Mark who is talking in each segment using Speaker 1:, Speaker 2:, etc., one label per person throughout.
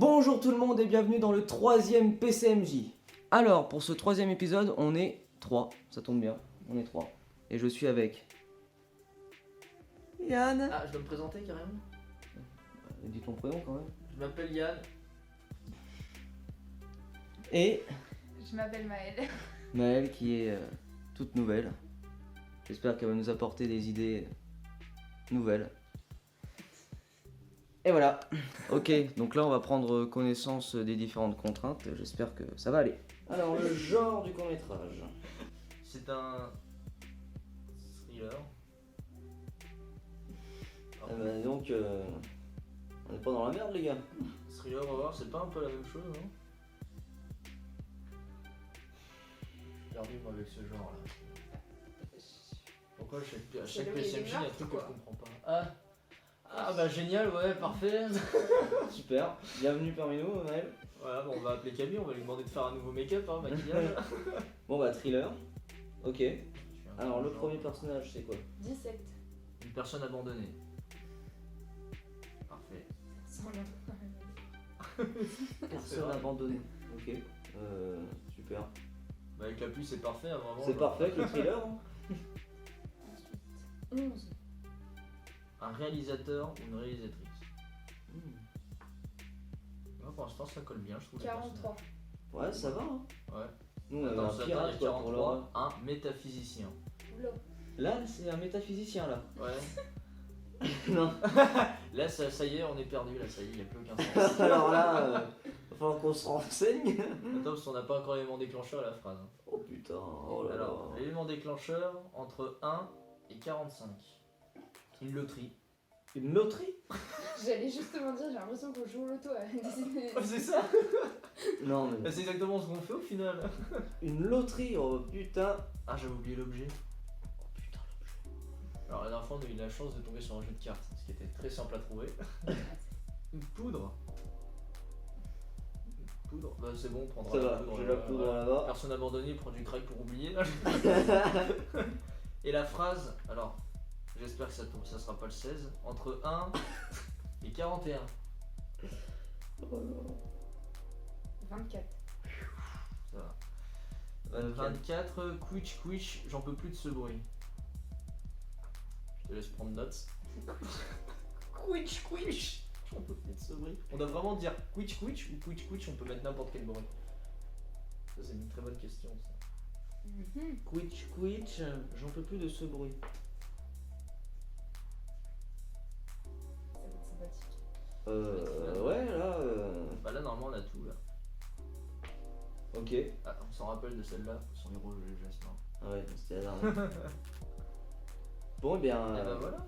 Speaker 1: Bonjour tout le monde et bienvenue dans le 3e PCMJ. Alors, pour ce 3e épisode, on est 3, ça tombe bien, on est 3. Et je suis avec... Yann.
Speaker 2: Ah, je dois me présenter carrément.
Speaker 1: Dis ton prénom quand même.
Speaker 2: Je m'appelle Yann.
Speaker 1: Et
Speaker 3: Je m'appelle Maëlle.
Speaker 1: Maëlle qui est toute nouvelle. J'espère qu'elle va nous apporter des idées nouvelles. Et voilà. Ok, donc là on va prendre connaissance des différentes contraintes. J'espère que ça va aller. Alors, le genre du court-métrage.
Speaker 2: C'est un thriller.
Speaker 1: Donc, on n'est pas dans la merde les gars.
Speaker 2: Thriller, on va voir, c'est pas un peu la même chose, non? Regardez-moi avec ce genre là. Pourquoi à chaque
Speaker 3: le
Speaker 2: PCMJ, il y a un
Speaker 3: meurtre,
Speaker 2: truc que
Speaker 3: quoi.
Speaker 2: je comprends pas. Ah bah génial, ouais, parfait.
Speaker 1: Super. Bienvenue parmi nous, Maëlle.
Speaker 2: Voilà, bon, on va appeler Camille, on va lui demander de faire un nouveau make-up, hein, maquillage.
Speaker 1: Bon bah, thriller. Ok.
Speaker 2: Je suis un
Speaker 1: Alors,
Speaker 2: peu
Speaker 1: le
Speaker 2: genre
Speaker 1: premier personnage, c'est quoi?
Speaker 3: Dissecte.
Speaker 2: Une personne abandonnée. Parfait.
Speaker 3: Sans le...
Speaker 1: Personne abandonnée. Ok. Super.
Speaker 2: Bah avec la pluie c'est parfait, hein, vraiment.
Speaker 1: C'est
Speaker 2: genre.
Speaker 1: parfait avec le thriller. Hein.
Speaker 3: Ensuite, 11.
Speaker 2: Un réalisateur ou une réalisatrice. Ouais, pour l'instant ça colle bien, je trouve. les
Speaker 3: 43.
Speaker 1: Ouais, ça va. Hein.
Speaker 2: personnages. Ouais.
Speaker 1: Nous, on
Speaker 2: Attends,
Speaker 1: a un
Speaker 2: ça,
Speaker 1: pirate
Speaker 2: il y a
Speaker 1: quoi, pour
Speaker 2: 43, un métaphysicien.
Speaker 3: Oula.
Speaker 1: Là, c'est un métaphysicien là.
Speaker 2: Ouais.
Speaker 1: Non.
Speaker 2: Là, ça y est, on est perdu, là, ça y est, il n'y a plus aucun sens.
Speaker 1: Alors là, va falloir qu'on se renseigne.
Speaker 2: Attends, parce qu'on n'a pas encore l'élément déclencheur à la phrase.
Speaker 1: Oh putain. Oh là
Speaker 2: Alors,
Speaker 1: là.
Speaker 2: l'élément déclencheur, entre 1 et 45. Une loterie.
Speaker 1: Une loterie?
Speaker 3: J'allais justement dire, j'ai l'impression qu'on joue au loto à décider.
Speaker 2: C'est ça.
Speaker 1: Non mais.
Speaker 2: C'est exactement ce qu'on fait au final.
Speaker 1: Une loterie, oh putain.
Speaker 2: Ah, j'avais oublié l'objet.
Speaker 1: Oh putain.
Speaker 2: Alors, la dernière fois, on a eu la chance de tomber sur un jeu de cartes, ce qui était très simple à trouver. Une poudre. Une poudre. Bah, c'est bon, on prendra
Speaker 1: Ça
Speaker 2: la
Speaker 1: va,
Speaker 2: poudre.
Speaker 1: j'ai la poudre là-bas.
Speaker 2: Personne abandonnée prend du crack pour oublier. Et la phrase, alors, j'espère que ça sera pas le 16, entre 1 et 41.
Speaker 1: Oh là.
Speaker 3: 24.
Speaker 2: Ça va. 24, quiche, j'en peux plus de ce bruit. Je te laisse prendre note. Quiche, j'en peux plus de ce bruit. On doit vraiment dire quiche ou quiche, on peut mettre n'importe quel bruit. Ça, c'est une très bonne question, ça.
Speaker 1: Quitch, j'en peux plus de ce bruit.
Speaker 3: Ça va être sympathique.
Speaker 1: Ouais, là.
Speaker 2: Bah là, normalement, on a tout, là.
Speaker 1: Ok.
Speaker 2: Ah, on s'en rappelle de celle-là, son héros, le geste, non.
Speaker 1: Ah ouais, c'était la dernière. Bon, eh bien.
Speaker 2: Et bah voilà.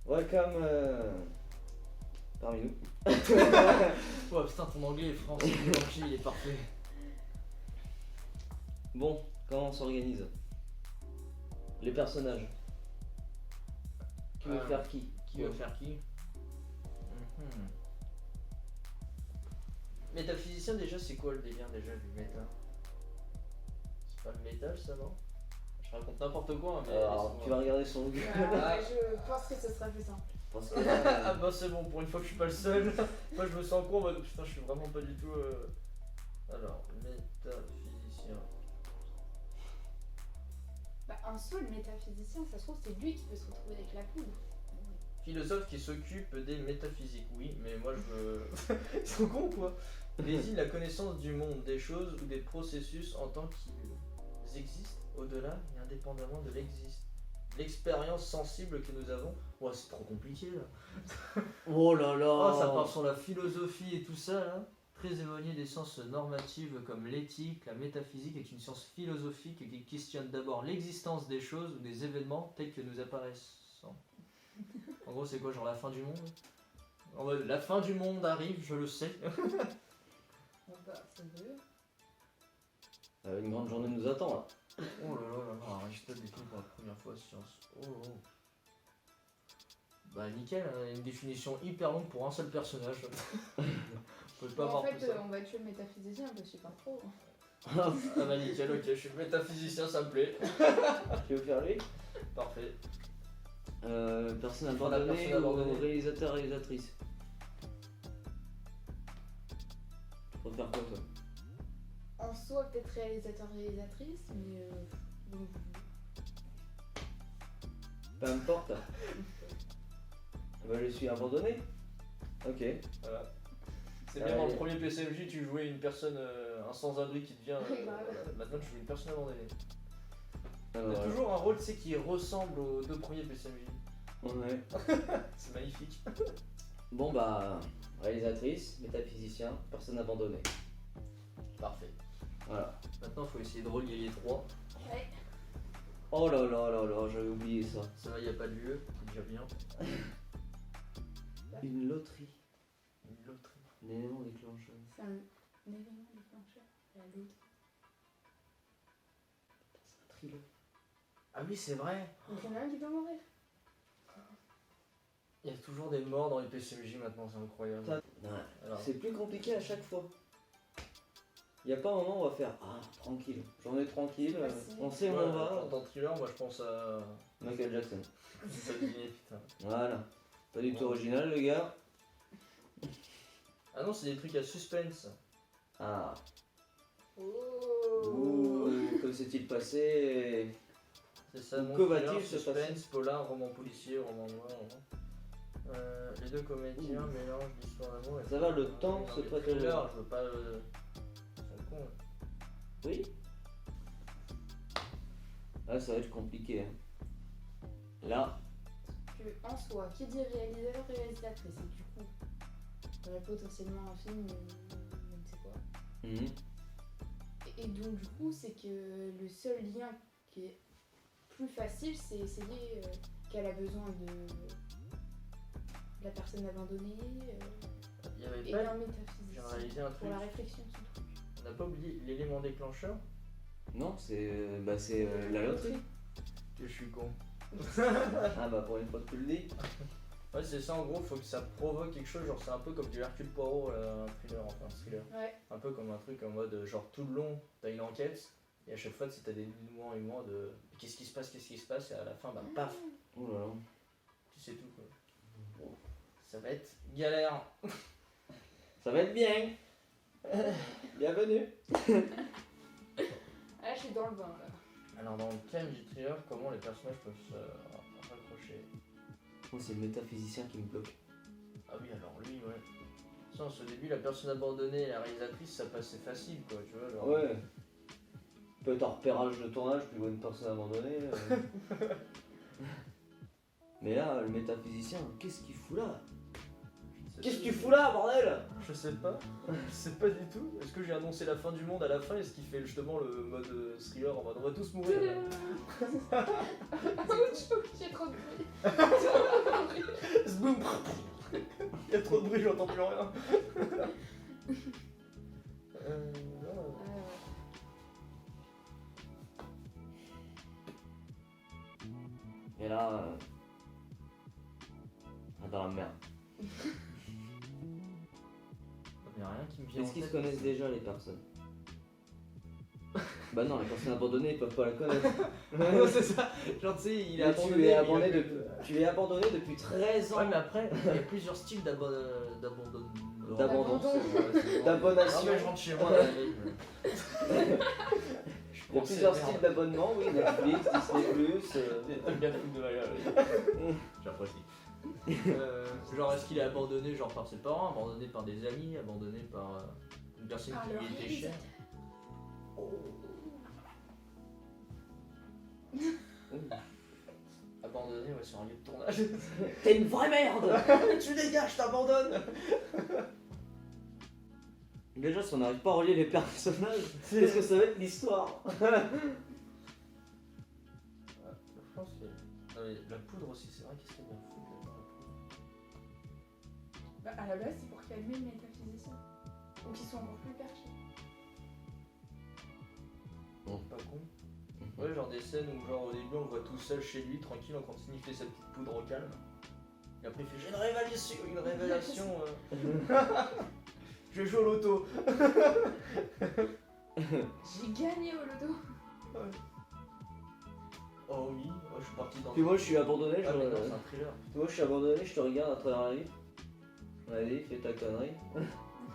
Speaker 1: Welcome parmi nous.
Speaker 2: Oh putain, ton anglais est français, il est parfait.
Speaker 1: Bon, comment on s'organise? Les personnages. Qui veut faire qui?
Speaker 2: Qui veut faire qui? Métaphysicien, déjà, c'est quoi le délire déjà du méta? C'est pas le métal, ça, non? Je raconte n'importe quoi, hein, mais.
Speaker 1: Alors,
Speaker 2: laisse-moi.
Speaker 1: tu vas regarder son Google.
Speaker 3: Ouais, je pense que ce sera plus simple.
Speaker 1: Parce que
Speaker 2: Ah bah c'est bon, pour une fois que je suis pas le seul. Moi je me sens con en mode putain, je suis vraiment pas du tout. Alors, métaphysicien.
Speaker 3: Bah, un seul métaphysicien, ça se trouve, c'est lui qui peut se retrouver avec la poudre.
Speaker 2: Philosophe qui s'occupe des métaphysiques, oui, mais moi je veux. Ils sont cons quoi. Désigne la connaissance du monde, des choses ou des processus en tant qu'ils existent au-delà et indépendamment de l'expérience sensible que nous avons. Ouais, c'est trop compliqué là.
Speaker 1: oh là là.
Speaker 2: Oh, ça part sur la philosophie et tout ça là. Très éloigné des sciences normatives comme l'éthique, la métaphysique est une science philosophique qui questionne d'abord l'existence des choses ou des événements tels que nous apparaissent. En gros, c'est quoi, genre la fin du monde? En mode, la fin du monde arrive, je le sais.
Speaker 3: Bon, bah, ça veut.
Speaker 1: Une grande journée nous attend là.
Speaker 2: Oh là là là là, Aristote et tout pour la première fois, science. Oh oh. Bah nickel, hein, une définition hyper longue pour un seul personnage. On peut pas
Speaker 3: Bon, en
Speaker 2: avoir
Speaker 3: fait,
Speaker 2: plus ça.
Speaker 3: on va tuer le métaphysicien parce que je suis pas pro.
Speaker 2: Ah bah nickel, ok, je suis métaphysicien, ça me plaît.
Speaker 1: Tu veux faire lui?
Speaker 2: Parfait.
Speaker 1: Personne
Speaker 2: Il faut la
Speaker 1: abandonnée
Speaker 2: personne abandonnée.
Speaker 1: ou réalisateur, réalisatrice. préfères quoi toi?
Speaker 3: En soi, peut-être réalisateur-réalisatrice, mais donc,
Speaker 1: Peu importe. Bah, je suis abandonné. Ok.
Speaker 2: Voilà. C'est bien dans
Speaker 1: Allez.
Speaker 2: le premier PCMJ, tu jouais une personne, un sans-abri qui devient.
Speaker 3: Oui, grave.
Speaker 2: Maintenant, tu joues une personne abandonnée.
Speaker 1: Ah,
Speaker 2: T'as
Speaker 1: voilà.
Speaker 2: toujours un rôle, tu sais, qui ressemble aux deux premiers PCMJ.
Speaker 1: Ouais.
Speaker 2: C'est magnifique.
Speaker 1: Bon bah, réalisatrice, métaphysicien, personne abandonnée.
Speaker 2: Parfait.
Speaker 1: Voilà.
Speaker 2: Maintenant, il faut essayer de relier les trois.
Speaker 3: ouais.
Speaker 1: Oh là là là là, j'avais oublié ça.
Speaker 2: Ça va, il n'y a pas de lieu, c'est déjà bien.
Speaker 1: Une loterie.
Speaker 2: Une loterie.
Speaker 1: Un élément déclencheur.
Speaker 3: C'est un événement déclencheur. La loterie.
Speaker 1: C'est un thriller.
Speaker 2: Ah oui, c'est vrai.
Speaker 3: Donc il y en a un qui doit mourir.
Speaker 2: Il y a toujours des morts dans les PCMJ maintenant, c'est incroyable.
Speaker 1: Ouais.
Speaker 2: Alors,
Speaker 1: C'est plus compliqué à chaque fois. Il y a pas un moment où on va faire ah tranquille, journée tranquille,
Speaker 3: Facile.
Speaker 1: on sait où
Speaker 2: ouais,
Speaker 1: on va.
Speaker 2: j'entends thriller, moi je pense à.
Speaker 1: Michael Jackson.
Speaker 2: Ça devient, putain.
Speaker 1: Voilà. Pas du tout original le gars.
Speaker 2: Ah non, c'est des trucs à suspense.
Speaker 1: Ah.
Speaker 3: Oh.
Speaker 1: Ouh, que s'est-il passé?
Speaker 2: C'est ça,
Speaker 1: Ou
Speaker 2: mon
Speaker 1: que va-t-il
Speaker 2: thriller,
Speaker 1: se
Speaker 2: suspense,
Speaker 1: passer
Speaker 2: polar, roman policier, roman noir. Les deux comédiens mélangent l'histoire d'amour et...
Speaker 1: Ça va, le temps
Speaker 2: Non,
Speaker 1: se
Speaker 2: mais
Speaker 1: prête au
Speaker 2: thriller,
Speaker 1: jeu.
Speaker 2: je veux pas... Ils sont cons, là.
Speaker 1: Oui. Ah ça va être compliqué. Hein. Là,
Speaker 3: Que, en soi, qui dit réalisateur, réalisatrice, et du coup, il y aurait potentiellement un film, je ne sais quoi. Et donc, du coup, c'est que le seul lien qui est plus facile, c'est essayer qu'elle a besoin de la personne abandonnée
Speaker 2: Il y avait
Speaker 3: et
Speaker 2: pas...
Speaker 3: d'un
Speaker 2: J'ai
Speaker 3: métaphysicien
Speaker 2: réalisé un
Speaker 3: pour
Speaker 2: truc.
Speaker 3: la réflexion, son truc.
Speaker 2: On n'a pas oublié l'élément déclencheur.
Speaker 1: non, c'est la loterie.
Speaker 2: Que je suis con.
Speaker 1: Ah bah pour une fois que tu le dis.
Speaker 2: Ouais, c'est ça en gros, faut que ça provoque quelque chose, genre c'est un peu comme du Hercule Poirot, un thriller, enfin un thriller.
Speaker 3: Ouais.
Speaker 2: Un peu comme un truc en mode genre tout le long t'as une enquête et à chaque fois t'as des mouvements de qu'est-ce qui se passe et à la fin bah paf,
Speaker 1: Oh là là.
Speaker 2: tu sais tout quoi. Ça va être galère.
Speaker 1: Ça va être bien. Bienvenue.
Speaker 3: Ah, je suis dans le bain là.
Speaker 2: Alors dans le thème du thriller, comment les personnages peuvent se raccrocher?
Speaker 1: Moi c'est le métaphysicien qui me bloque.
Speaker 2: Ah oui alors lui ouais. Sans au début la personne abandonnée et la réalisatrice ça passait facile quoi tu vois genre.
Speaker 1: Ouais. Peut être en repérage de tournage, puis voir une personne abandonnée. Mais là, le métaphysicien, qu'est-ce qu'il fout là? Qu'est-ce que tu fous là, bordel?
Speaker 2: Je sais pas du tout. Est-ce que j'ai annoncé la fin du monde à la fin? Est-ce qu'il fait justement le mode thriller en mode on va tous mourir?
Speaker 3: J'ai trop de bruit.
Speaker 2: Zboum. Il y a trop de bruit, j'entends plus rien. Non.
Speaker 1: Et là, dans la merde.
Speaker 2: Il y a rien qui me vient.
Speaker 1: Est-ce qu'ils se connaissent déjà les personnes? Bah non, les personnes abandonnées, ils peuvent pas la connaître.
Speaker 2: Non, c'est ça. Genre, tu sais, il est
Speaker 1: Mais
Speaker 2: abandonné.
Speaker 1: tu es abandonné
Speaker 2: mais il a-
Speaker 1: depuis, tu es abandonné depuis 13 ans.
Speaker 2: Ouais, mais après, il y a plusieurs styles d'abandonnement.
Speaker 1: D'abandon.
Speaker 2: Ouais, c'est bon.
Speaker 1: D'abonnation.
Speaker 2: Non, mais je rentre chez moi. là, mec.
Speaker 1: Il y a plusieurs styles d'abonnement, oui, Netflix, Disney+.
Speaker 2: T'aimes bien foutre de ma gueule. J'apprécie. Genre, est-ce qu'il est abandonné genre par ses parents, abandonné par des amis, abandonné par une personne
Speaker 3: Par
Speaker 2: qui
Speaker 3: le
Speaker 2: lui était
Speaker 3: réalisateur.
Speaker 2: chère? Abandonné ouais, sur un lieu de tournage.
Speaker 1: T'es une vraie merde.
Speaker 2: Tu dégages, je t'abandonne.
Speaker 1: Déjà, si on n'arrive pas à relier les personnages, qu'est-ce que ça va être l'histoire?
Speaker 2: Je pense que. Non, mais la poudre aussi, c'est vrai qu'est-ce qu'il y a bien foutu dans la poudre.
Speaker 3: Bah, à la base, c'est pour calmer le métaphysicien. Ou qu'ils soient encore plus perchés.
Speaker 2: Pas con. Ouais, genre des scènes où, genre, au début, on le voit tout seul chez lui, tranquille, en continue, il fait sa petite poudre au calme. Et après, il fait j'ai une révélation. Je joue au loto.
Speaker 3: J'ai gagné au loto.
Speaker 2: Oh oui, moi je suis parti dans.
Speaker 1: Puis moi, je suis abandonné,
Speaker 2: Ah, mais non, c'est un thriller.
Speaker 1: moi, je suis abandonné, je te regarde à travers la vitre. Vas-y, fais ta connerie.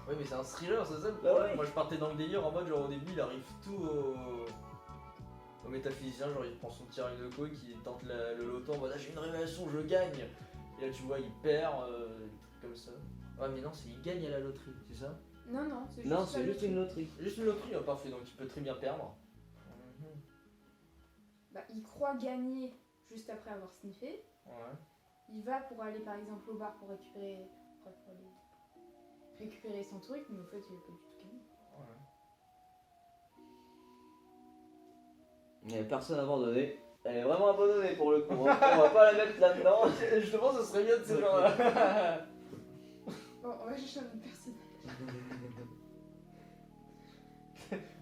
Speaker 2: Ouais, mais c'est un thriller, c'est ça le
Speaker 1: Bah
Speaker 2: problème.
Speaker 1: ouais.
Speaker 2: Moi je partais dans le délire en mode genre au début il arrive tout au métaphysicien, genre il prend son petit Rinoko qui tente le loto en mode ah, j'ai une révélation, je gagne. Et là tu vois il perd, des trucs comme ça. Ouais mais non, c'est il gagne à la loterie, c'est ça?
Speaker 3: Non, non, c'est juste,
Speaker 1: Non,
Speaker 3: la
Speaker 1: c'est juste
Speaker 3: loterie.
Speaker 1: une loterie.
Speaker 2: Juste une loterie, parfait, donc il peut très bien perdre. Mhm.
Speaker 3: Bah, il croit gagner juste après avoir sniffé.
Speaker 2: Ouais.
Speaker 3: Il va pour aller par exemple au bar pour récupérer, pour aller récupérer son truc, mais en fait il a pas du tout gagné.
Speaker 2: Ouais.
Speaker 1: Il n'y avait personne abandonné. Elle est vraiment abandonnée pour le coup. On va pas la mettre là-dedans.
Speaker 2: Justement, ce serait bien de ce genre-là.
Speaker 3: Bon, on va chercher un autre personnage.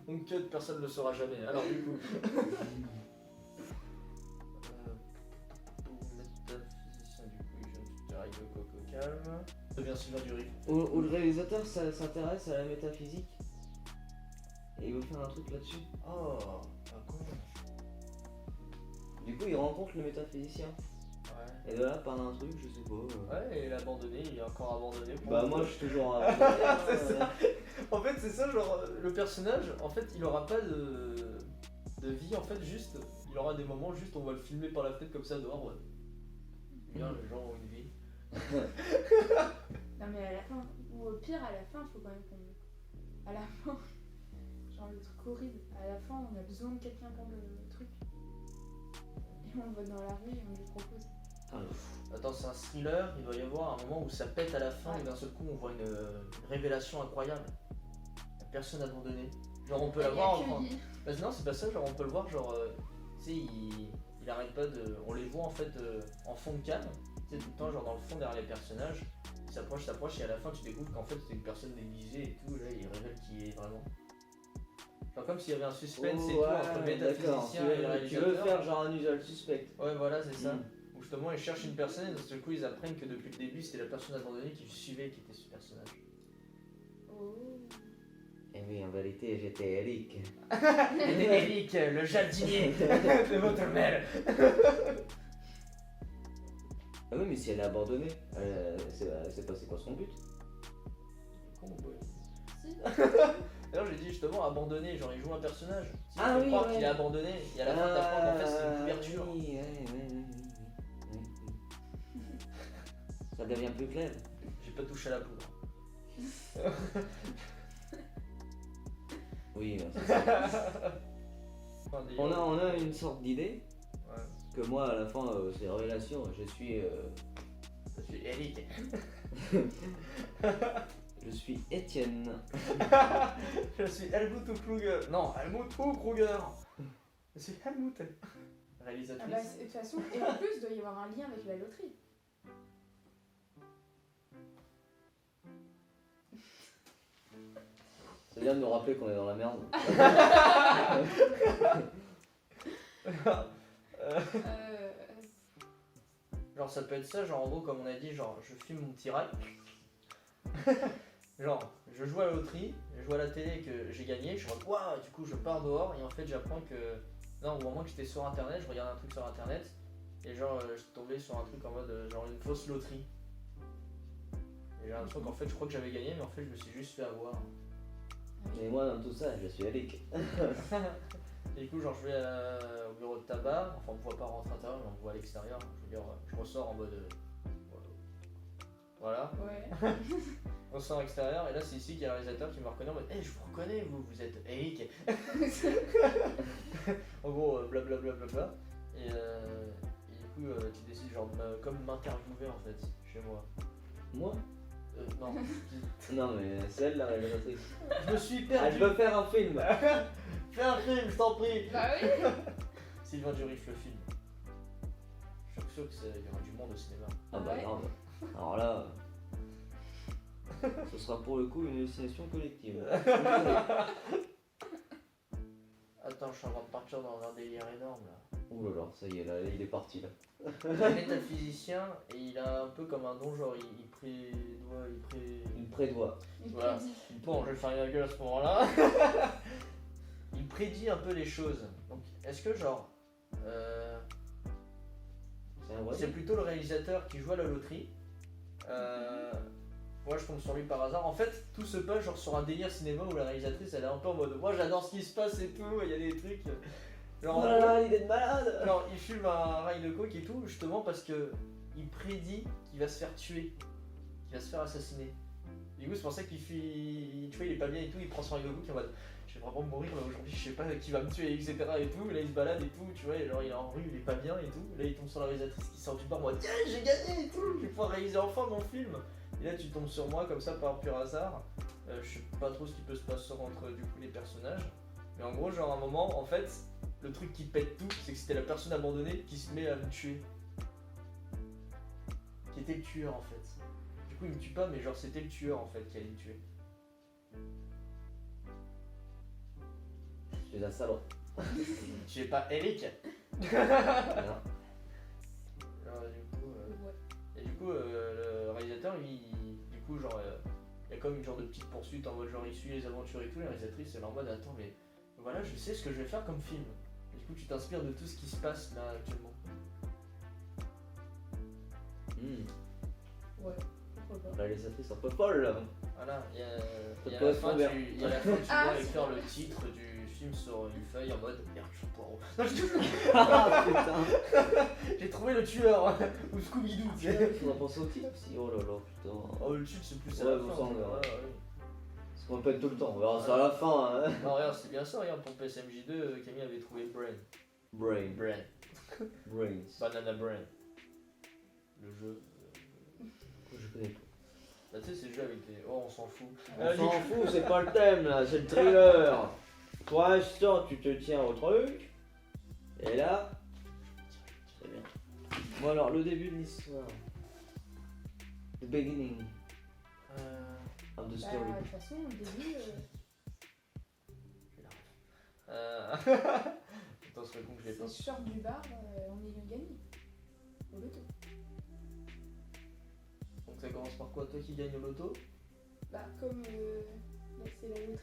Speaker 2: Donc que personne ne le saura jamais. Alors du coup. Métaphysicien du coup, je viens de dire avec le coco calme. Devient Sylvain Dury.
Speaker 1: Où le réalisateur s'intéresse à la métaphysique. Et il veut faire un truc là-dessus.
Speaker 2: Oh, pas con.
Speaker 1: Du coup, il rencontre le métaphysicien.
Speaker 2: Ouais.
Speaker 1: Et de là, par un truc, je sais pas.
Speaker 2: Ouais, et il est abandonné, il est encore abandonné. Pour
Speaker 1: Bah,
Speaker 2: le
Speaker 1: moi,
Speaker 2: coup.
Speaker 1: je suis toujours abandonné.
Speaker 2: C'est ça. En fait, c'est ça, genre, le personnage, en fait, il aura pas de vie, en fait, juste, il aura des moments, juste, on va le filmer par la fenêtre comme ça dehors, ouais. Bien, les gens ont une vie.
Speaker 3: Non mais à la fin, ou au pire à la fin, faut quand même qu'on... À la fin, genre le truc horrible, à la fin on a besoin de quelqu'un pour le truc. Et on le voit dans la rue et on lui propose.
Speaker 2: Attends, c'est un thriller, il doit y avoir un moment où ça pète à la fin
Speaker 3: Ouais.
Speaker 2: et d'un seul coup on voit une révélation incroyable. La personne abandonnée. Genre on peut la
Speaker 3: Elle est
Speaker 2: voir
Speaker 3: accueillie.
Speaker 2: Bah non, c'est pas ça, genre on peut le voir, genre, tu sais, il arrête pas de. On les voit en fait en fond de cam, tu sais, tout le temps, genre dans le fond derrière les personnages. Il s'approche, et à la fin tu découvres qu'en fait c'est une personne déguisée et tout, là il révèle qui est vraiment. Genre comme s'il y avait un suspense et tout entre le métaphysicien et le
Speaker 1: Tu
Speaker 2: réalisateur.
Speaker 1: veux faire genre un usual suspect.
Speaker 2: Ouais, voilà, c'est ça.
Speaker 1: Mm.
Speaker 2: Où justement ils cherchent une personne et d'un seul coup ils apprennent que depuis le début c'était la personne abandonnée qui suivait qui était ce personnage.
Speaker 3: Oh.
Speaker 1: Et oui, en vérité, j'étais Eric.
Speaker 2: C'était Eric, le jardinier de votre mère.
Speaker 1: Ah oui, mais si elle est abandonnée, c'est passé quoi son but?
Speaker 2: Con, ouais.
Speaker 3: Si.
Speaker 2: D'ailleurs, j'ai dit justement abandonné, genre il joue un personnage. Si
Speaker 1: Ah
Speaker 2: tu peux
Speaker 1: oui,
Speaker 2: croire
Speaker 1: ouais.
Speaker 2: qu'il est abandonné, et à la fin t'apprends qu'en fait c'est une couverture.
Speaker 1: Oui. Ça devient plus clair.
Speaker 2: J'ai pas touché à la poudre.
Speaker 1: Oui, c'est ça.
Speaker 2: Enfin, des-
Speaker 1: on a une sorte d'idée
Speaker 2: Ouais.
Speaker 1: que moi, à la fin, c'est une révélation. Je suis
Speaker 2: Eric.
Speaker 1: Étienne.
Speaker 2: Je suis Helmut Kruger. Non, Helmut Kruger. Je suis Helmut.
Speaker 3: Ah
Speaker 2: Réalisatrice.
Speaker 3: bah, de toute façon, et en plus, il doit y avoir un lien avec la loterie.
Speaker 1: C'est bien de nous rappeler qu'on est dans la merde.
Speaker 2: Genre ça peut être ça, genre en gros comme on a dit, genre je filme mon petit rail. Genre je joue à la loterie, je vois à la télé que j'ai gagné, je suis en mode waouh, du coup je pars dehors et en fait j'apprends que. Non, au moment que j'étais sur internet, je regardais un truc sur internet et genre je suis tombé sur un truc en mode genre une fausse loterie. Et j'ai l'impression qu'en fait je crois que j'avais gagné mais en fait je me suis juste fait avoir.
Speaker 1: Et moi, dans tout ça, je suis Eric.
Speaker 2: Et du coup genre je vais au bureau de tabac, enfin on me voit pas rentrer à l'intérieur mais on me voit à l'extérieur, je veux dire je ressors en mode voilà.
Speaker 3: Ouais.
Speaker 2: On sort à l'extérieur et là c'est ici qu'il y a le réalisateur qui me reconnaît en mode hey, je vous reconnais, vous êtes Eric. En gros blablabla. Et du coup tu décides genre comme m'interviewer en fait chez moi.
Speaker 1: Moi?
Speaker 2: Non.
Speaker 1: Non, mais c'est elle la réalisatrice.
Speaker 2: Je me suis
Speaker 1: Elle
Speaker 2: perdu.
Speaker 1: veut faire un film.
Speaker 2: Fais un film, je t'en prie.
Speaker 3: Bah oui.
Speaker 2: Sylvain Durif le film. Je suis sûr qu'il y aura du monde au cinéma.
Speaker 1: Ah bah
Speaker 3: Ouais.
Speaker 1: grave. Alors là, ce sera pour le coup une hallucination collective.
Speaker 2: Attends, je suis en train de partir dans un délire énorme là.
Speaker 1: Ouh là là, ça y est, là, il est parti là.
Speaker 2: Il est métaphysicien et il a un peu comme un don, genre il prédoit,
Speaker 1: Il prédoit.
Speaker 3: Il
Speaker 2: Voilà.
Speaker 3: prédit.
Speaker 2: Bon, je vais faire la gueule à ce moment-là. Il prédit un peu les choses. Donc, est-ce que genre,
Speaker 1: C'est un vrai
Speaker 2: c'est plutôt le réalisateur qui joue à la loterie moi je tombe sur lui par hasard. En fait, tout se passe genre sur un délire cinéma où la réalisatrice elle est un peu en mode moi j'adore ce qui se passe et tout, il y a des trucs. Genre,
Speaker 1: Voilà, l'idée de malade.
Speaker 2: alors il fume un rail de coke et tout, justement parce que il prédit qu'il va se faire tuer, qu'il va se faire assassiner. Du coup, c'est pour ça qu'il fuit, tu vois, il est pas bien et tout, il prend son rail de coke en mode je vais vraiment mourir là aujourd'hui, je sais pas qui va me tuer, etc. et tout. Et là il se balade et tout, tu vois, et genre il est en rue, il est pas bien et tout. Et là il tombe sur la réalisatrice qui sort du bar, moi tiens, j'ai gagné et tout, je vais pouvoir réaliser enfin mon film. Et là tu tombes sur moi comme ça par pur hasard. Je sais pas trop ce qui peut se passer entre du coup les personnages. Mais en gros, genre à un moment, en fait, le truc qui pète tout, c'est que c'était la personne abandonnée qui se met à me tuer. Qui était le tueur en fait. Du coup il me tue pas, mais genre c'était le tueur en fait qui allait me tuer.
Speaker 1: Tu es un salaud.
Speaker 2: Tu es pas Eric.
Speaker 1: Voilà.
Speaker 2: Alors,
Speaker 3: Ouais.
Speaker 2: et du coup, le réalisateur, du coup, genre, il y a comme une genre de petite poursuite en mode genre il suit les aventures et tout. La réalisatrice, elle est en mode attends, mais voilà, je sais ce que je vais faire comme film. Et du coup, tu t'inspires de tout ce qui se passe là actuellement.
Speaker 3: Ouais, pourquoi pas.
Speaker 1: La réalisatrice un peu folle.
Speaker 2: Voilà, il y a
Speaker 1: Ça
Speaker 2: à
Speaker 1: peut
Speaker 2: la
Speaker 1: être
Speaker 2: fin,
Speaker 1: ouvert.
Speaker 2: tu
Speaker 3: Ah,
Speaker 2: dois
Speaker 3: c'est
Speaker 2: écrire
Speaker 3: vrai.
Speaker 2: le titre du film sur une feuille en mode Hercule Poirot.
Speaker 1: Ah putain.
Speaker 2: J'ai trouvé le tueur ou Scooby-Doo, tu sais.
Speaker 1: Il faudra penser au titre aussi. Oh là là, putain.
Speaker 2: Oh, le titre, c'est plus à
Speaker 1: Ouais,
Speaker 2: la
Speaker 1: vous
Speaker 2: fin.
Speaker 1: sentez,
Speaker 2: tu vois,
Speaker 1: ouais.
Speaker 2: ouais.
Speaker 1: Ce qu'on répète tout le temps. On verra ça à la fin. Hein.
Speaker 2: Non, regarde, c'est bien ça, regarde, pour PSMJ2, Camille avait trouvé Brain.
Speaker 1: Brain.
Speaker 2: Brains.
Speaker 1: Brains.
Speaker 2: Banana Brain. Le jeu.
Speaker 1: Je connais pas.
Speaker 2: Bah, tu sais, c'est le jeu avec des. Oh, on s'en fout.
Speaker 1: On s'en fout, c'est pas le thème là, c'est le thriller. Pour l'instant, tu te tiens au truc. Et là, c'est bien. Bon alors, le début de l'histoire. The beginning of the
Speaker 3: Bah,
Speaker 1: story.
Speaker 3: de toute façon, au début,
Speaker 2: Attends, ce serait con que je l'ai pas.
Speaker 3: c'est je sors du bar en ayant gagné. Au loto.
Speaker 2: Donc ça commence par quoi? Toi qui gagne au loto?
Speaker 3: Bah, comme là, c'est la loterie.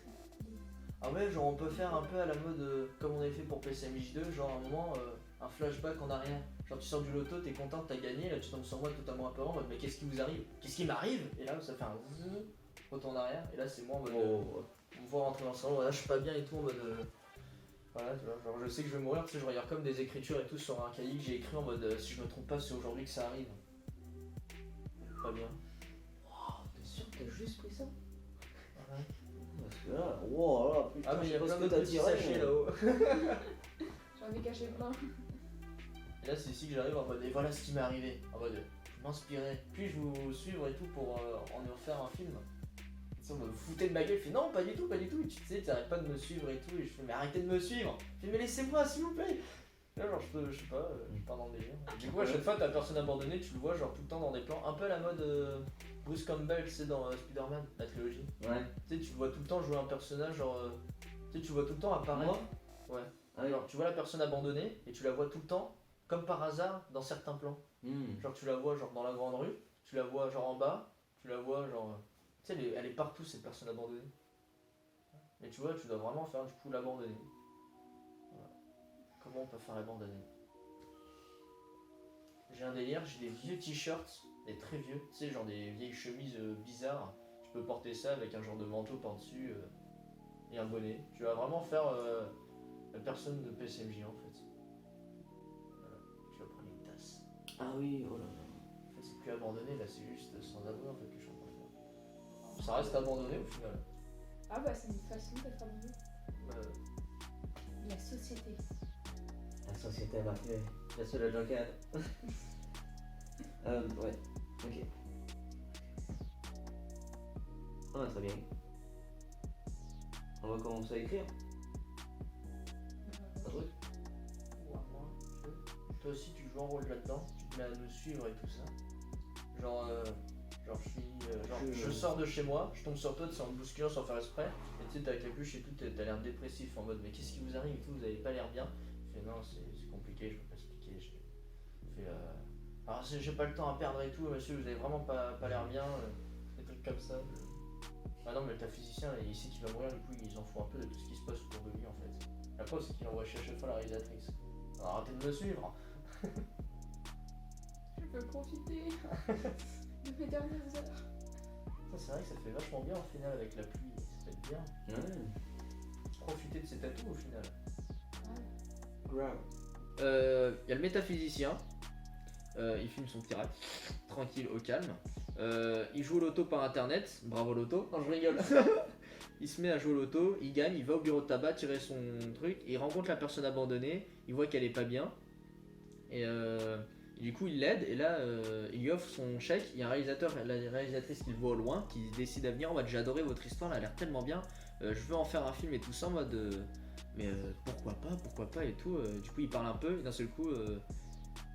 Speaker 2: Ah ouais, genre on peut faire un peu à la mode comme on avait fait pour PSMJ2, genre à un moment, un flashback en arrière. Genre tu sors du loto, t'es content, t'as gagné, là tu tombes sur moi totalement apeurant, en mode mais qu'est-ce qui vous arrive? Qu'est-ce qui m'arrive? Et là ça fait un zzz, retourne en arrière, et là c'est moi en mode
Speaker 1: Oh.
Speaker 2: on me voit rentrer dans le salon, là je suis pas bien et tout en mode voilà, tu vois, genre je sais que je vais mourir, tu sais, je regarde comme des écritures et tout sur un cahier que j'ai écrit en mode si je me trompe pas, c'est aujourd'hui que ça arrive. Pas bien.
Speaker 1: T'es sûr que t'as juste pris ça?
Speaker 2: Ouais.
Speaker 1: Parce que là, wow, là, putain,
Speaker 2: Ah mais il y a
Speaker 1: je sais
Speaker 2: plein
Speaker 1: pas
Speaker 2: de
Speaker 1: ce que t'as
Speaker 2: petits
Speaker 1: tiré.
Speaker 2: sachets là-haut.
Speaker 3: J'en ai caché plein.
Speaker 2: Et là c'est ici que j'arrive en mode et voilà ce qui m'est arrivé. En mode je m'inspirais, puis-je vous suivre et tout pour en faire un film. Et tu sais, on me foutait de ma gueule, je fais non pas du tout, pas du tout. Et tu sais, t'arrêtes pas de me suivre et tout, et je fais mais arrêtez de me suivre. Je fais mais laissez-moi s'il vous plaît. Là genre je sais pas, je pars dans le délire. Et du coup à chaque fois t'as la personne abandonnée, tu le vois genre tout le temps dans des plans, un peu à la mode Bruce Campbell, tu sais dans Spider-Man, la trilogie.
Speaker 1: Ouais.
Speaker 2: Tu sais tu le vois tout le temps jouer un personnage genre, tu sais tu le vois tout le temps apparaître.
Speaker 1: Moi
Speaker 2: Ouais.
Speaker 1: Ah oui.
Speaker 2: Genre tu vois la personne abandonnée et tu la vois tout le temps, comme par hasard, dans certains plans. Genre tu la vois genre dans la grande rue, tu la vois genre en bas, tu la vois genre... Tu sais elle est partout cette personne abandonnée. Mais tu vois tu dois vraiment faire du coup l'abandonner. Voilà. Comment on peut faire abandonner? J'ai un délire, j'ai des vieux t-shirts, des très vieux, tu sais genre des vieilles chemises bizarres. Je peux porter ça avec un genre de manteau par-dessus et un bonnet. Tu vas vraiment faire la personne de PSMJ en fait. Voilà. Tu vas prendre une tasse.
Speaker 1: Ah oui, oh là là.
Speaker 2: En fait, c'est plus abandonné, là, c'est juste sans abri en fait que je suis en train de faire. Ça reste abandonné au final.
Speaker 3: Ah bah, c'est une façon d'être abandonné.
Speaker 2: Euh,
Speaker 3: La société.
Speaker 1: La société m'a fait. La seule Joker. Ouais, ok. Ah, très bien. On va commencer à écrire. Un truc.
Speaker 2: Toi aussi, tu joues un rôle là-dedans, tu te mets à nous suivre et tout ça. Genre, je sors de chez moi, je tombe sur toi, tu sais, en te bousculant sans faire exprès, et tu sais, t'as la capuche et tout, t'as l'air dépressif en mode, mais qu'est-ce qui vous arrive et tout, vous avez pas l'air bien. Je fais, non, c'est compliqué, je peux pas expliquer. Je fais, alors, j'ai pas le temps à perdre et tout, monsieur, vous avez vraiment pas l'air bien, des trucs comme ça. Ah non, mais t'as physicien, il sait qu'il va mourir, du coup, ils en font un peu de tout ce qui se passe autour de lui en fait. La preuve, c'est qu'il envoie chez à chaque fois la réalisatrice. Alors, arrêtez de me suivre.
Speaker 3: Je peux profiter de mes dernières heures.
Speaker 2: C'est vrai que ça fait vachement bien au final avec la pluie, ça fait bien.
Speaker 1: Ouais.
Speaker 2: Profiter de ses tatous au final.
Speaker 1: Grave.
Speaker 2: Il y a le métaphysicien, il filme son petit rap, tranquille, au calme. Il joue au loto par internet, bravo loto, non je rigole. Il se met à jouer au loto, il gagne, il va au bureau de tabac tirer son truc, il rencontre la personne abandonnée, il voit qu'elle est pas bien. Et du coup il l'aide et là il lui offre son chèque. Il y a un réalisateur, la réalisatrice qu'il voit au loin qui décide à venir en mode j'ai adoré votre histoire, elle a l'air tellement bien, je veux en faire un film et tout ça en mode mais pourquoi pas et tout. Du coup il parle un peu et d'un seul coup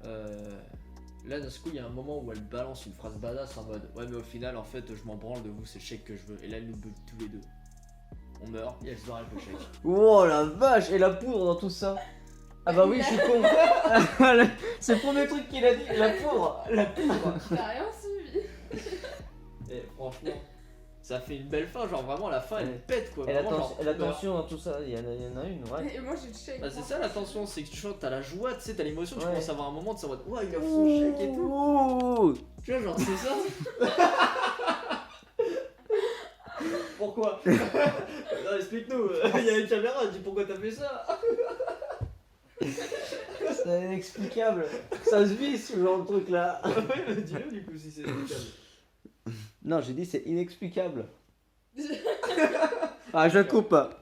Speaker 2: là d'un seul coup il y a un moment où elle balance une phrase badass en mode ouais mais au final en fait je m'en branle de vous, c'est le chèque que je veux. Et là elle nous bulle tous les deux, on meurt et elle se barre avec le chèque.
Speaker 1: Oh la vache, et la poudre dans tout ça. Ah bah oui, je suis con. C'est le premier truc qu'il a dit, la poudre.
Speaker 3: T'as rien suivi.
Speaker 2: Et franchement ça fait une belle fin, genre vraiment la fin elle
Speaker 1: Ouais.
Speaker 2: pète quoi.
Speaker 1: Et
Speaker 2: Vraiment, genre,
Speaker 1: la
Speaker 2: tu meurs.
Speaker 1: tension dans tout ça, il y en a une, ouais.
Speaker 3: Et moi j'ai le chèque.
Speaker 2: Bah c'est ça la tension, c'est que tu vois, t'as la joie, tu sais, t'as l'émotion, tu
Speaker 1: Ouais.
Speaker 2: commences à avoir un moment de savoir ouais il offre son chèque et tout.
Speaker 1: Ouh.
Speaker 2: Tu vois genre c'est ça. Pourquoi? Non, explique-nous, il y a une caméra, dis pourquoi t'as fait ça.
Speaker 1: C'est inexplicable. Ça se vit ce genre de truc là.
Speaker 2: Ouais mais dis-le du coup si c'est expliquable.
Speaker 1: Non, j'ai dit c'est inexplicable. Ah, je coupe pas.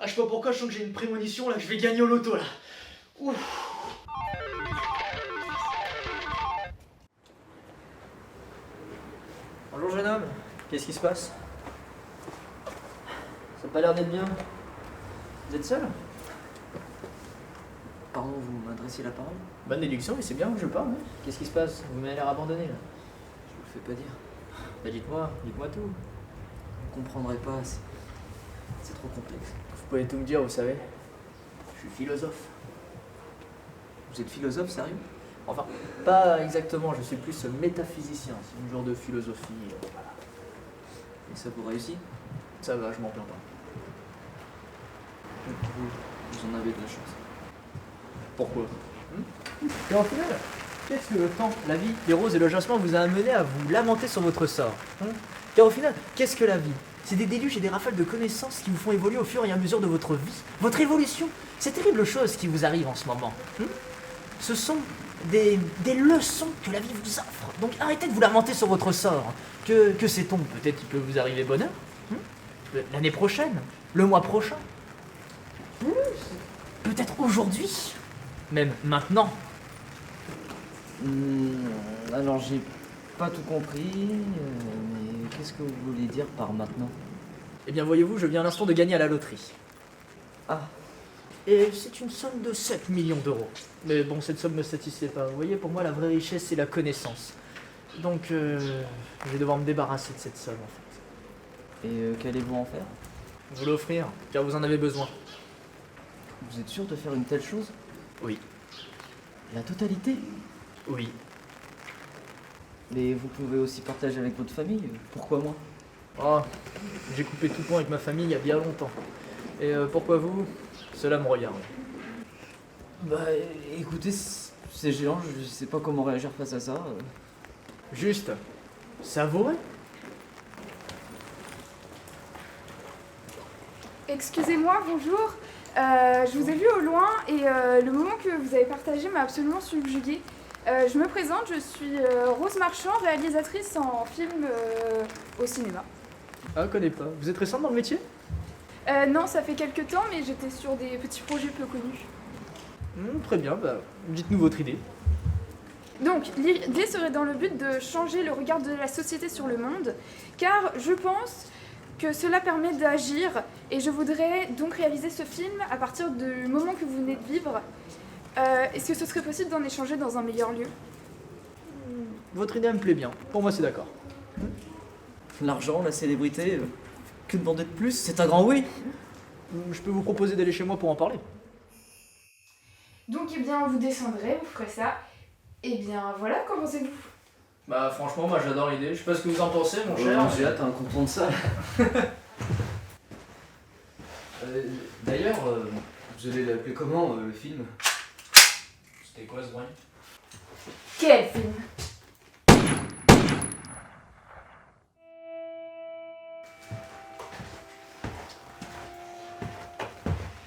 Speaker 2: Ah je sais pas pourquoi, je sens que j'ai une prémonition là, que je vais gagner au loto là. Ouf. Bonjour jeune homme, qu'est-ce qui se passe? Ça n'a pas l'air d'être bien. Vous êtes seul?
Speaker 1: Pardon, vous m'adressez la parole?
Speaker 2: Bonne déduction, mais c'est bien que je parle. Hein. Qu'est-ce qui se passe? Vous m'avez l'air abandonné là.
Speaker 1: Je vous le fais pas dire.
Speaker 2: Bah dites-moi tout.
Speaker 1: Vous comprendrez pas, c'est trop complexe.
Speaker 2: Vous pouvez tout me dire, vous savez. Je suis philosophe.
Speaker 1: Vous êtes philosophe, sérieux?
Speaker 2: Enfin, pas exactement, je suis plus métaphysicien, c'est une genre de philosophie. Voilà.
Speaker 1: Et ça vous réussit?
Speaker 2: Ça va, je m'en plains pas.
Speaker 1: Vous en avez de la chance.
Speaker 2: Pourquoi? Et en final, qu'est-ce que le temps, la vie, les roses et le jasmin vous a amené à vous lamenter sur votre sort? Car au final, qu'est-ce que la vie? C'est des déluges et des rafales de connaissances qui vous font évoluer au fur et à mesure de votre vie, votre évolution. Ces terribles choses qui vous arrivent en ce moment. Ce sont des leçons que la vie vous offre. Donc arrêtez de vous lamenter sur votre sort. Que sait-on? Peut-être qu'il peut vous arriver bonheur. L'année prochaine, le mois prochain. Peut-être aujourd'hui. Même maintenant.
Speaker 1: Alors j'ai pas tout compris, mais qu'est-ce que vous voulez dire par maintenant?
Speaker 2: Eh bien voyez-vous, je viens à l'instant de gagner à la loterie.
Speaker 1: Ah,
Speaker 2: Et c'est une somme de 7 millions d'euros. Mais bon, cette somme ne me satisfait pas. Vous voyez, pour moi, la vraie richesse, c'est la connaissance. Donc, je vais devoir me débarrasser de cette somme, en fait.
Speaker 1: et qu'allez-vous en faire?
Speaker 2: Vous l'offrir, car vous en avez besoin.
Speaker 1: Vous êtes sûr de faire une telle chose?
Speaker 2: Oui.
Speaker 1: La totalité?
Speaker 2: Oui.
Speaker 1: Mais vous pouvez aussi partager avec votre famille, pourquoi moi?
Speaker 2: Oh, j'ai coupé tout pont avec ma famille il y a bien longtemps. Et pourquoi vous? Cela me regarde.
Speaker 1: Bah écoutez, c'est géant, je sais pas comment réagir face à ça.
Speaker 2: Juste, savourer.
Speaker 3: Excusez-moi, bonjour. Je vous ai vu au loin et le moment que vous avez partagé m'a absolument subjuguée. Je me présente, je suis Rose Marchand, réalisatrice en film au cinéma.
Speaker 2: Ah, je connais pas. Vous êtes récente dans le métier?
Speaker 3: Non, ça fait quelques temps, mais j'étais sur des petits projets peu connus.
Speaker 2: Très bien, bah, dites-nous votre idée.
Speaker 3: Donc, l'idée serait dans le but de changer le regard de la société sur le monde, car je pense que cela permet d'agir, et je voudrais donc réaliser ce film à partir du moment que vous venez de vivre. Est-ce que ce serait possible d'en échanger dans un meilleur lieu?
Speaker 2: Votre idée me plaît bien, pour moi c'est d'accord.
Speaker 4: L'argent, la célébrité, que demander de plus? C'est un grand oui.
Speaker 2: Je peux vous proposer d'aller chez moi pour en parler.
Speaker 3: Donc, eh bien, vous descendrez, vous ferez ça. Eh bien, voilà, qu'en pensez-vous?
Speaker 2: Bah franchement, moi j'adore l'idée, je sais pas ce que vous en pensez mon cher.
Speaker 4: J'ai hâte hein, qu'on tourne ça. D'ailleurs, vous allez l'appeler comment le film?
Speaker 2: C'était quoi ce bruit?
Speaker 3: Quel film?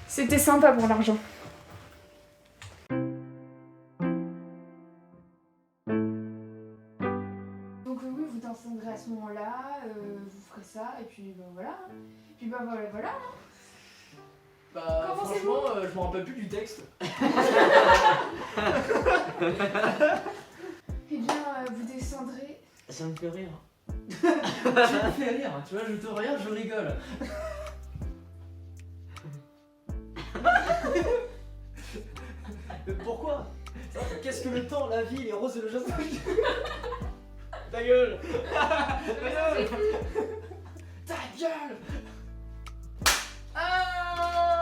Speaker 3: C'était sympa pour l'argent. Donc oui, vous descendrez à ce moment-là, vous ferez ça, et puis ben voilà. Puis ben voilà.
Speaker 2: Bah
Speaker 3: Qu'en
Speaker 2: franchement, je me rappelle plus du texte.
Speaker 3: Eh bien, vous descendrez.
Speaker 4: Ça me fait rire.
Speaker 2: Tu me fais rire, tu vois, je te regarde, je rigole. Mais pourquoi? Qu'est-ce que le temps, la vie, les roses et le jasmin? Ta gueule! Ta gueule! Ta gueule! Ah!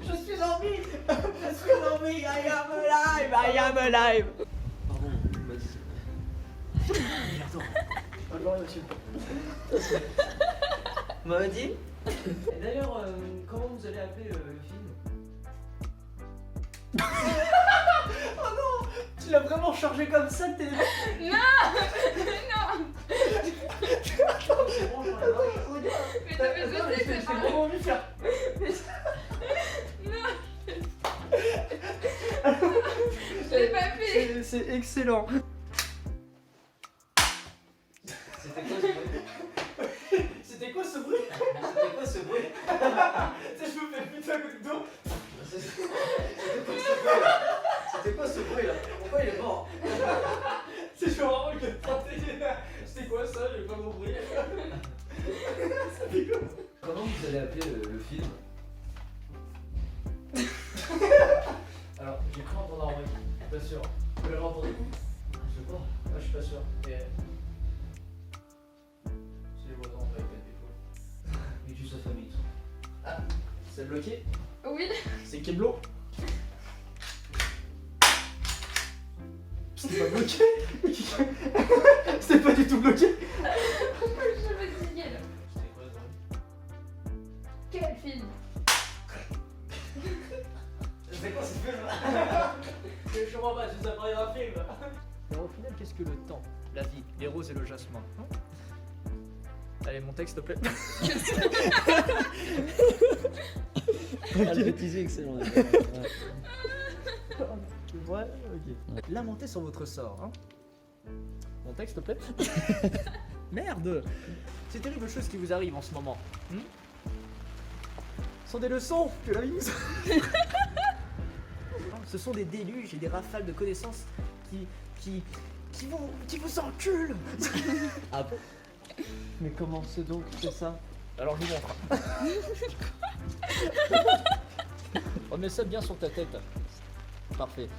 Speaker 2: Je suis en vie! Je suis en vie! I am alive! I am alive!
Speaker 4: Pardon, vas-y.
Speaker 2: Bonjour monsieur.
Speaker 4: Vous m'avez dit? Et d'ailleurs, comment vous allez appeler le film?
Speaker 2: Tu l'as vraiment chargé comme ça le téléphone?
Speaker 3: Non.
Speaker 2: C'est bon, j'en ai marre.
Speaker 3: Mais t'as fait
Speaker 2: Attends,
Speaker 3: sauter,
Speaker 2: j'ai
Speaker 3: c'est pas
Speaker 2: vraiment envie de faire.
Speaker 3: Je l'ai pas fait.
Speaker 2: C'est excellent.
Speaker 4: C'était quoi ce bruit?
Speaker 2: C'était quoi ce bruit?
Speaker 4: C'était quoi ce bruit?
Speaker 2: Tu sais, je me fais putain coup de dos.
Speaker 4: C'était quoi ce bruit là? Pourquoi il est mort?
Speaker 2: C'est genre vraiment que c'était quoi ça? J'ai pas compris. Ça fait quoi?
Speaker 4: Comment vous allez appeler le film?
Speaker 2: Alors, j'ai cru entendre un bruit. Je suis pas sûr. Vous l'avez entendu?
Speaker 4: Je sais pas.
Speaker 2: Moi, je suis pas sûr. Et... C'est les voisins, on va éclater quoi.
Speaker 4: Il tue sa famille.
Speaker 2: C'est bloqué?
Speaker 3: Oui.
Speaker 2: C'est Keblo? C'était pas bloqué? C'était pas du tout bloqué?
Speaker 3: Je me fatiguée là.
Speaker 2: C'était quoi ce bruit?
Speaker 3: Quel film?
Speaker 2: C'est quoi ce film? Je comprends pas, je sais pas un film. Alors au final, qu'est-ce que le temps, la vie, les roses et le jasmin? Allez, mon texte, s'il te plaît.
Speaker 4: Le bêtisier excellent.
Speaker 2: Ouais, ok. Lamentez sur votre sort, hein. Mon texte, s'il te plaît. Merde! C'est terrible choses qui vous arrivent en ce moment. Ce sont des leçons que la vie nous a. Ce sont des déluges et des rafales de connaissances qui vous enculent.
Speaker 4: Ah bon? Mais comment c'est donc c'est ça?
Speaker 2: Alors je vous montre. Remets ça bien sur ta tête. Parfait.